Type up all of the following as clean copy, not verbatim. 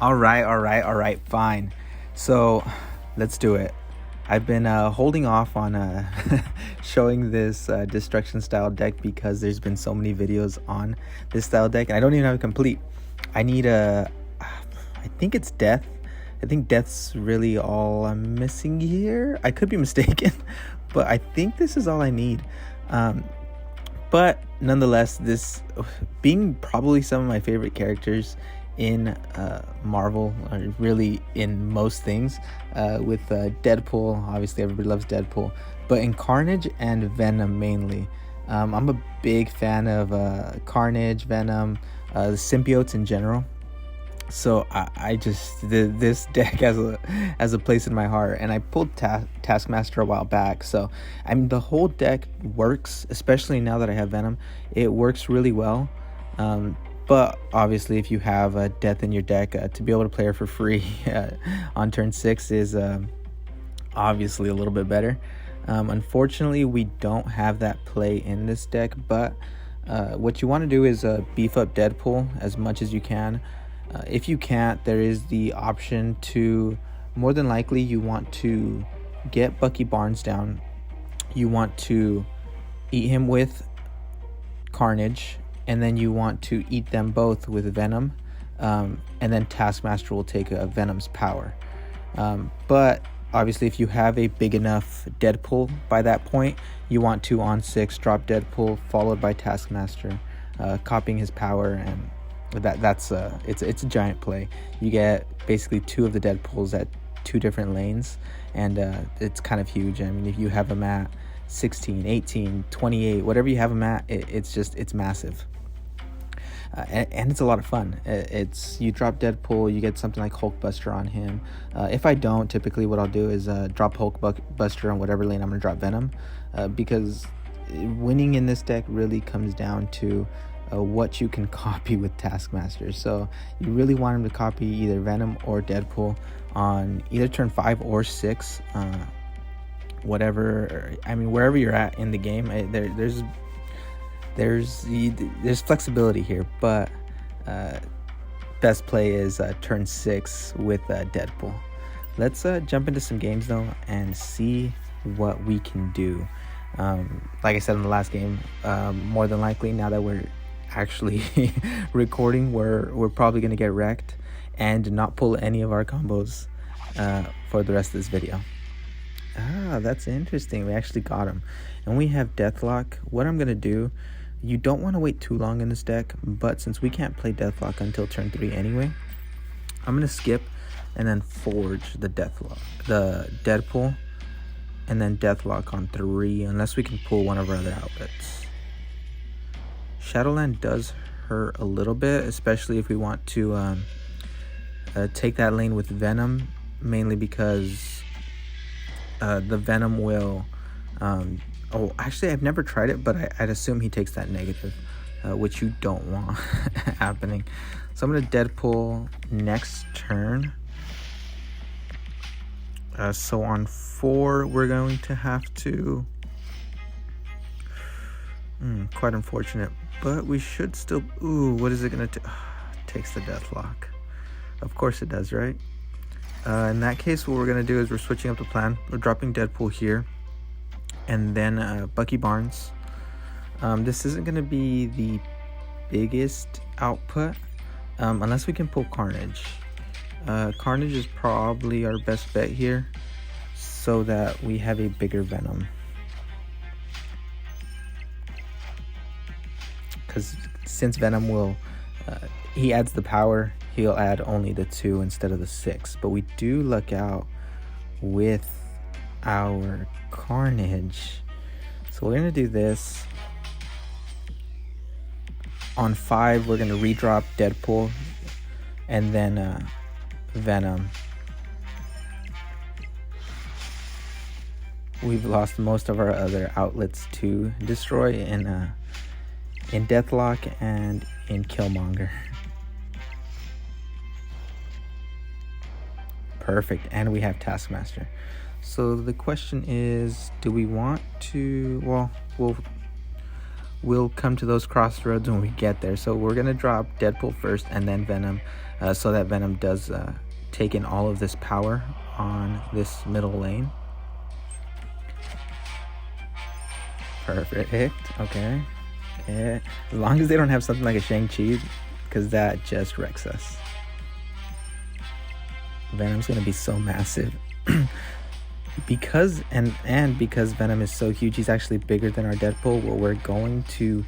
All right, fine. So let's do it. I've been holding off on showing this destruction style deck because there's been so many videos on this style deck, and I don't even have it complete. I need I think it's death. I think death's really all I'm missing here. I could be mistaken, but I think this is all I need. But nonetheless, this being probably some of my favorite characters in Marvel, or really in most things, with Deadpool. Obviously everybody loves Deadpool, but in Carnage and Venom mainly. I'm a big fan of Carnage, Venom, the symbiotes in general. So I just this deck has a place in my heart, and I pulled Taskmaster a while back. So the whole deck works, especially now that I have Venom. It works really well. But obviously, if you have a death in your deck, to be able to play her for free on turn 6 is obviously a little bit better. Unfortunately, we don't have that play in this deck, but what you want to do is beef up Deadpool as much as you can. If you can't, there is the option to, more than likely, you want to get Bucky Barnes down. You want to eat him with Carnage, and then you want to eat them both with Venom, and then Taskmaster will take Venom's power. But obviously, if you have a big enough Deadpool by that point, you want to on 6 drop Deadpool followed by Taskmaster, copying his power, and that's it's a giant play. You get basically 2 of the Deadpools at 2 different lanes, and it's kind of huge. I mean, if you have them at 16, 18, 28, whatever you have them at, it's massive. And it's a lot of fun. It's you drop Deadpool, you get something like Hulkbuster on him. If I don't, typically what I'll do is drop Hulkbuster on whatever lane I'm going to drop Venom, because winning in this deck really comes down to what you can copy with Taskmaster. So you really want him to copy either Venom or Deadpool on either turn 5 or 6, wherever you're at in the game. There's flexibility here, but best play is turn 6 with Deadpool. Let's jump into some games though and see what we can do. Like I said in the last game, more than likely, now that we're actually recording, we're probably gonna get wrecked and not pull any of our combos for the rest of this video. That's interesting. We actually got him, and we have Deathlock. What I'm gonna do, you don't want to wait too long in this deck, but since we can't play Deathlock until turn 3 anyway, I'm gonna skip and then forge the Deadpool, and then Deathlock on 3, unless we can pull one of our other outlets. Shadowland does hurt a little bit, especially if we want to take that lane with Venom, mainly because the Venom will actually I've never tried it, but I'd assume he takes that negative, which you don't want happening. So I'm gonna Deadpool next turn. So on 4 we're going to have to quite unfortunate, but we should still, what is it gonna take? Takes the Deathlock. Of course it does, right? In that case, what we're going to do is we're switching up the plan. We're dropping Deadpool here, and then Bucky Barnes. This isn't going to be the biggest output, unless we can pull Carnage. Carnage is probably our best bet here, so that we have a bigger Venom. Because since Venom will, he adds the power, he'll add only the 2 instead of the 6. But we do luck out with our Carnage. So we're going to do this. On 5, we're going to redrop Deadpool and then Venom. We've lost most of our other outlets to destroy in Deathlock and in Killmonger. Perfect, and we have Taskmaster. So the question is, do we want to, well, we'll come to those crossroads when we get there. So we're gonna drop Deadpool first and then Venom, so that Venom does take in all of this power on this middle lane. Perfect. Okay. As long as they don't have something like a Shang-Chi, because that just wrecks us. Venom's gonna be so massive. because Venom is so huge, he's actually bigger than our Deadpool. What we're going to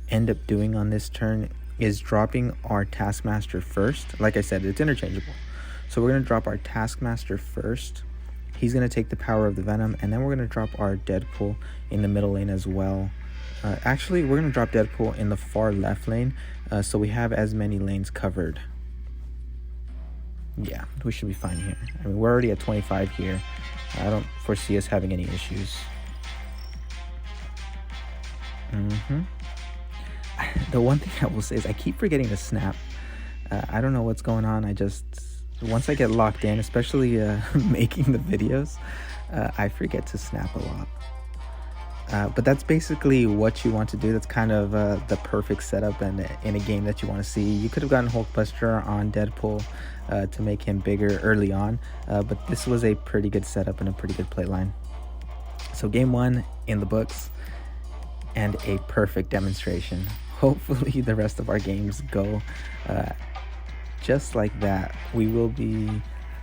end up doing on this turn is dropping our Taskmaster first. Like I said, it's interchangeable. So we're gonna drop our Taskmaster first. He's gonna take the power of the Venom, and then we're gonna drop our Deadpool in the middle lane as well. Actually, we're gonna drop Deadpool in the far left lane, so we have as many lanes covered. Yeah, we should be fine here. I mean, we're already at 25 here. I don't foresee us having any issues. The one thing I will say is I keep forgetting to snap. I don't know what's going on. Once I get locked in, especially making the videos, I forget to snap a lot. But that's basically what you want to do. That's kind of the perfect setup in a game that you want to see. You could have gotten Hulkbuster on Deadpool to make him bigger early on, but this was a pretty good setup and a pretty good play line. So game 1 in the books, and a perfect demonstration. Hopefully the rest of our games go just like that. We will be,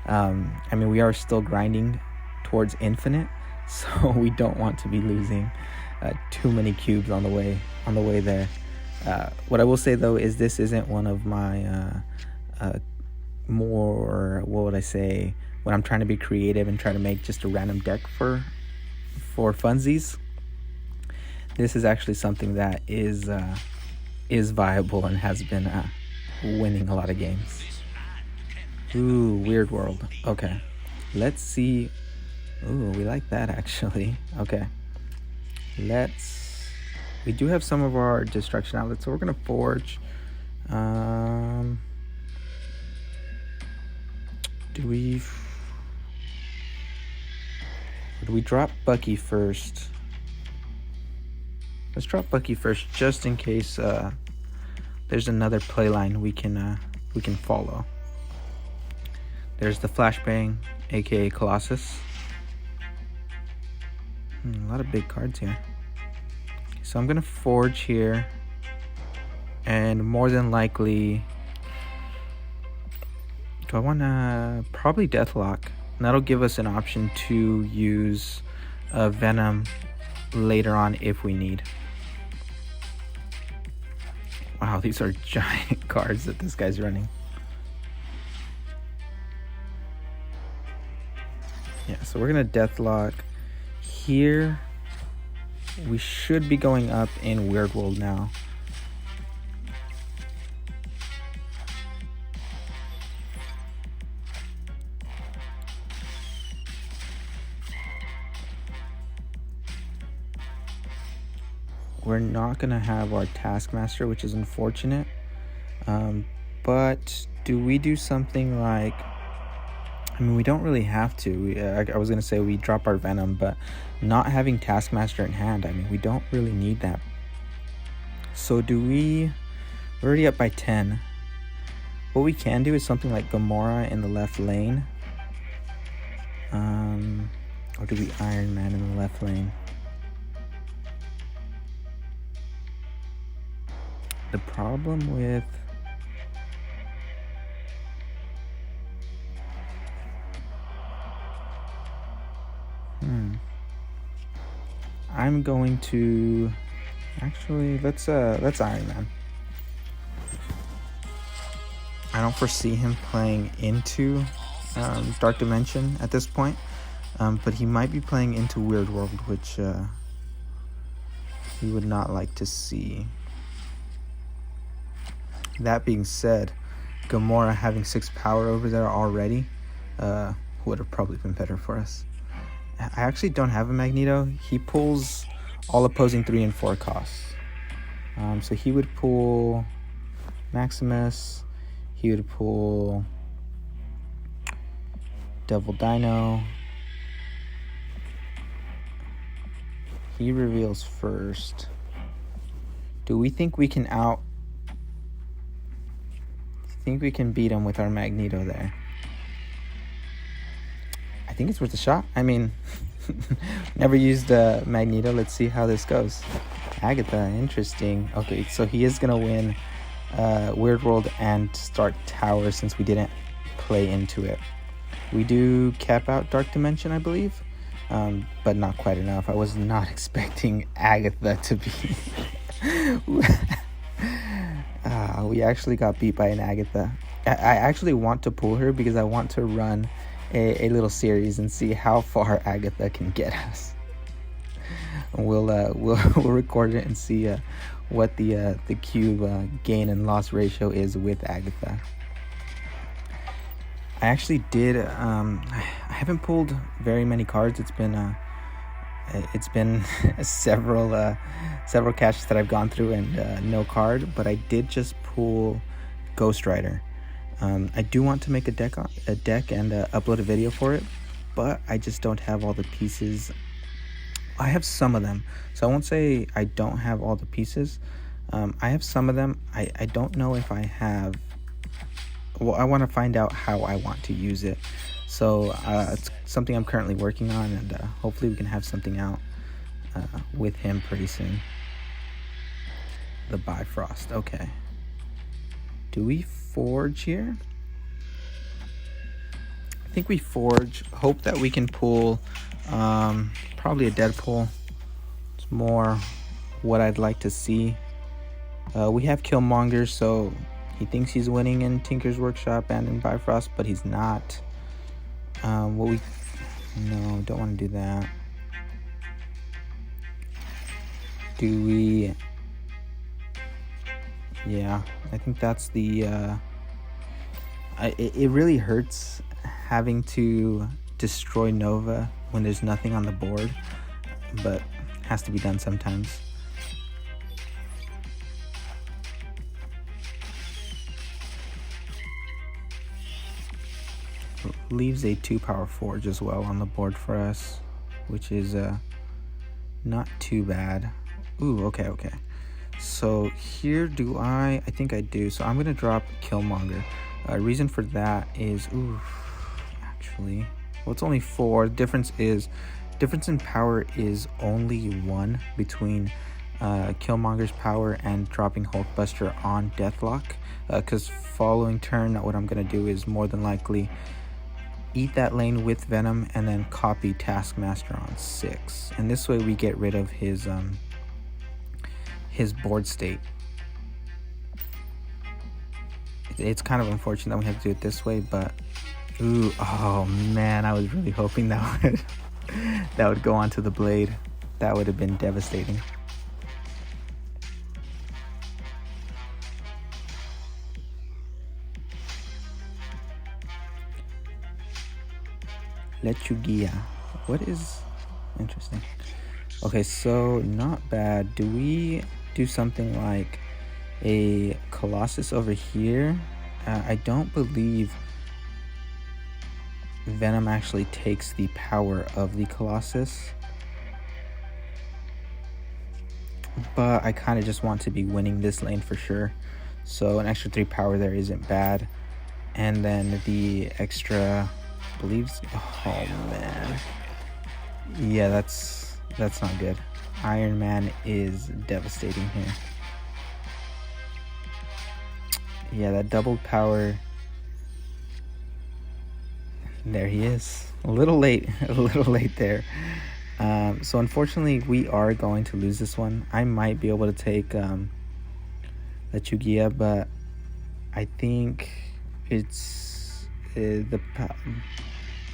I mean, we are still grinding towards infinite, so we don't want to be losing too many cubes on the way there. What I will say though is this isn't one of my more, what would I say, when I'm trying to be creative and try to make just a random deck for funsies. This is actually something that is viable and has been winning a lot of games. Ooh, Weird World. Okay, let's see. Ooh, we like that actually. Okay, we do have some of our destruction outlets, so we're gonna forge. Do we drop Bucky first? Let's drop Bucky first, just in case there's another play line we can follow. There's the Flashbang, aka Colossus. A lot of big cards here. So I'm gonna forge here, and more than likely, do I wanna probably Deathlock? And that'll give us an option to use Venom later on if we need. Wow, these are giant cards that this guy's running. Yeah, so we're gonna Deathlock here. We should be going up in Weird World now. We're not gonna have our Taskmaster, which is unfortunate. But do we do something like, I mean, we don't really have to. I was gonna say we drop our Venom, but not having Taskmaster in hand, I mean, we don't really need that. So we're already up by 10. What we can do is something like Gamora in the left lane. Or do we Iron Man in the left lane? The problem with I'm going to actually let's Iron Man. I don't foresee him playing into Dark Dimension at this point, but he might be playing into Weird World, which he would not like to see. That being said, Gamora having 6 power over there already would have probably been better for us. I actually don't have a Magneto. He pulls all opposing 3 and 4 costs. So he would pull Maximus. He would pull Devil Dino. He reveals first. Do we think we can beat him with our Magneto there? I think it's worth a shot. I mean, never used Magneto. Let's see how this goes. Agatha, interesting. Okay, so he is gonna win Weird World and start Tower since we didn't play into it. We do cap out Dark Dimension, I believe, but not quite enough. I was not expecting Agatha to be... we actually got beat by an Agatha. I actually want to pull her because I want to run a little series and see how far Agatha can get us. We'll record it and see what the cube gain and loss ratio is with Agatha. I actually did. I haven't pulled very many cards. It's been several caches that I've gone through and no card. But I did just pull Ghost Rider. I do want to make a deck and upload a video for it, but I just don't have all the pieces. I have some of them, so I won't say I don't have all the pieces. I have some of them. I don't know if I have. Well, I want to find out how I want to use it. So it's something I'm currently working on, and hopefully we can have something out with him pretty soon. The Bifrost. Okay. Do we forge here? I think we forge. Hope that we can pull probably a Deadpool. It's more what I'd like to see. We have Killmonger, so he thinks he's winning in Tinker's Workshop and in Bifrost, but he's not. No, don't want to do that. Do we? Yeah, I think that's the. It really hurts having to destroy Nova when there's nothing on the board, but it has to be done sometimes. Leaves a 2-power forge as well on the board for us, which is not too bad. Ooh, okay. So here I think I do. So I'm gonna drop Killmonger. Reason for that is, actually, well, it's only 4. Difference in power is only 1 between Killmonger's power and dropping Hulkbuster on Deathlock. Because following turn, what I'm gonna do is more than likely eat that lane with Venom and then copy Taskmaster on 6, and this way we get rid of his board state. It's kind of unfortunate that we have to do it this way, but oh man, I was really hoping that would go onto the blade. That would have been devastating. Lechugia. What is interesting? Okay, so not bad. Do we do something like a Colossus over here? I don't believe Venom actually takes the power of the Colossus, but I kind of just want to be winning this lane for sure. So an extra 3 power there isn't bad, and then the extra. Oh man, yeah, that's not good. Iron Man is devastating here. Yeah, that doubled power. There he is. A little late there. So unfortunately we are going to lose this one. I might be able to take the Chugia, but I think it's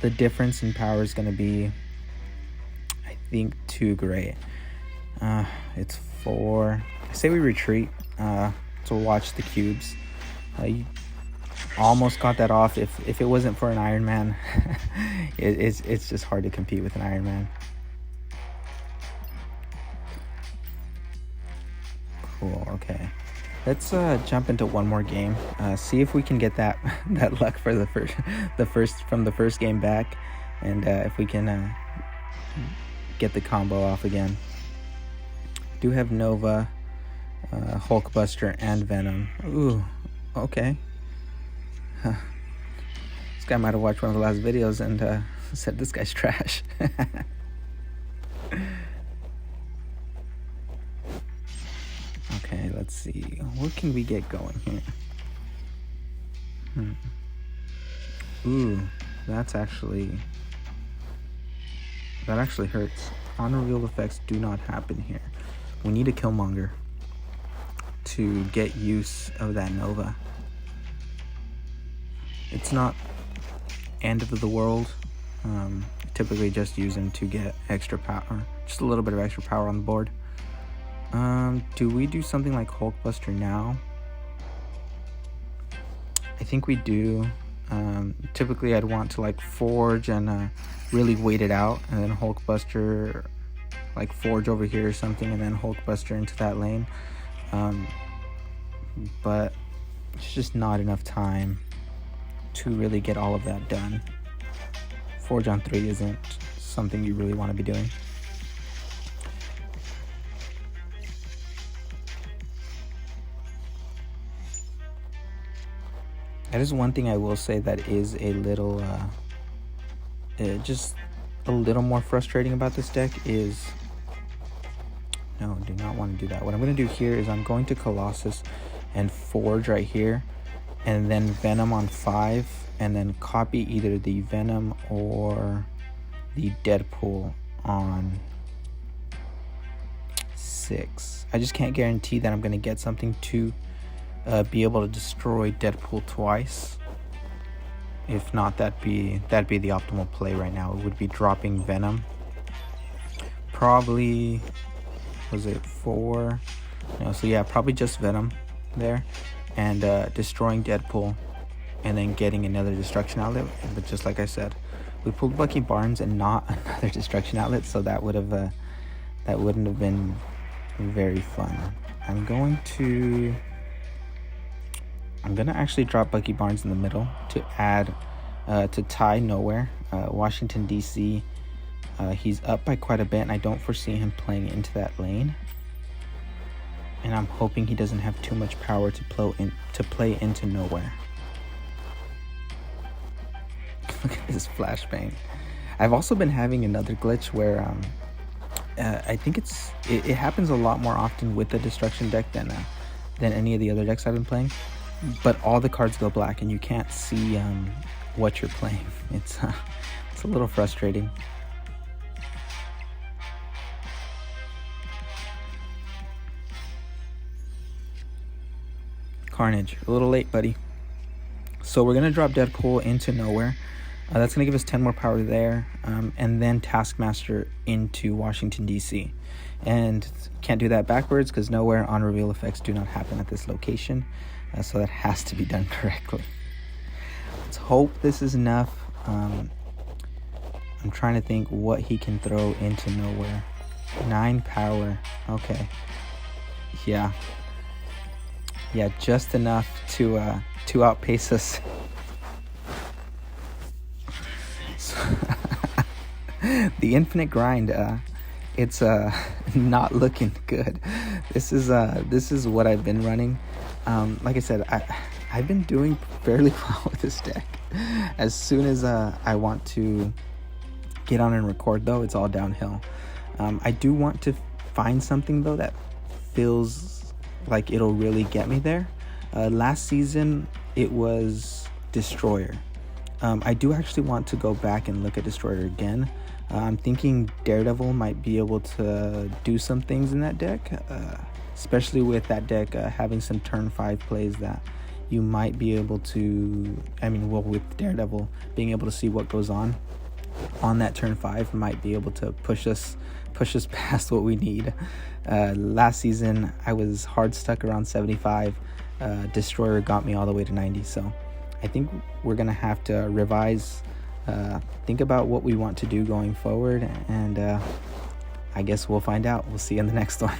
the difference in power is going to be, I think, too great. It's 4. I say we retreat to watch the cubes. You almost got that off. If it wasn't for an Iron Man, it's just hard to compete with an Iron Man. Cool. Okay. Let's jump into one more game. See if we can get that luck for the first game back, and if we can get the combo off again. Do have Nova. Hulkbuster and Venom. Ooh, okay. Huh. This guy might have watched one of the last videos and said this guy's trash. Okay, let's see. What can we get going here? Ooh, that actually hurts. On-reveal effects do not happen here. We need a Killmonger to get use of that Nova. It's not end of the world. Typically just use him to get extra power, just a little bit of extra power on the board. Do we do something like Hulkbuster now? I think we do. Typically I'd want to like Forge and really wait it out, and then Hulkbuster, like Forge over here or something, and then Hulkbuster into that lane. But it's just not enough time to really get all of that done. Forge on 3 isn't something you really want to be doing. That is one thing I will say that is a little, just a little more frustrating about this deck is, no, do not want to do that. What I'm going to do here is I'm going to Colossus and Forge right here, and then Venom on 5, and then copy either the Venom or the Deadpool on 6. I just can't guarantee that I'm going to get something to be able to destroy Deadpool twice. If not, that'd be the optimal play right now. It would be dropping Venom. Probably, was it 4? No, so yeah, probably just Venom there, and destroying Deadpool, and then getting another destruction outlet. But just like I said, we pulled Bucky Barnes and not another destruction outlet, so that would have that wouldn't have been very fun. I'm gonna actually drop Bucky Barnes in the middle to add to tie Nowhere. Washington DC, he's up by quite a bit, and I don't foresee him playing into that lane, and I'm hoping he doesn't have too much power to play into Nowhere. Look at this flashbang. I've also been having another glitch where I think it happens a lot more often with the destruction deck than any of the other decks I've been playing. But all the cards go black and you can't see what you're playing. It's a little frustrating. Carnage, a little late, buddy. So we're gonna drop Deadpool into Nowhere. That's gonna give us 10 more power there, and then Taskmaster into Washington DC. And can't do that backwards because Nowhere on reveal effects do not happen at this location. So that has to be done correctly. Let's hope this is enough. I'm trying to think what he can throw into Nowhere. 9 power. Okay. Yeah, just enough to outpace us. The infinite grind, it's not looking good. This is what I've been running. Like I said, I've been doing fairly well with this deck. As soon as I want to get on and record, though, it's all downhill. I do want to find something, though, that feels like it'll really get me there. Last season, it was Destroyer. I do actually want to go back and look at Destroyer again. I'm thinking Daredevil might be able to do some things in that deck, especially with that deck having some turn 5 plays that you might be able to, with Daredevil being able to see what goes on that turn 5 might be able to push us past what we need. Last season, I was hard stuck around 75. Destroyer got me all the way to 90, so I think we're gonna have to revise, think about what we want to do going forward, and I guess we'll find out. We'll see you in the next one.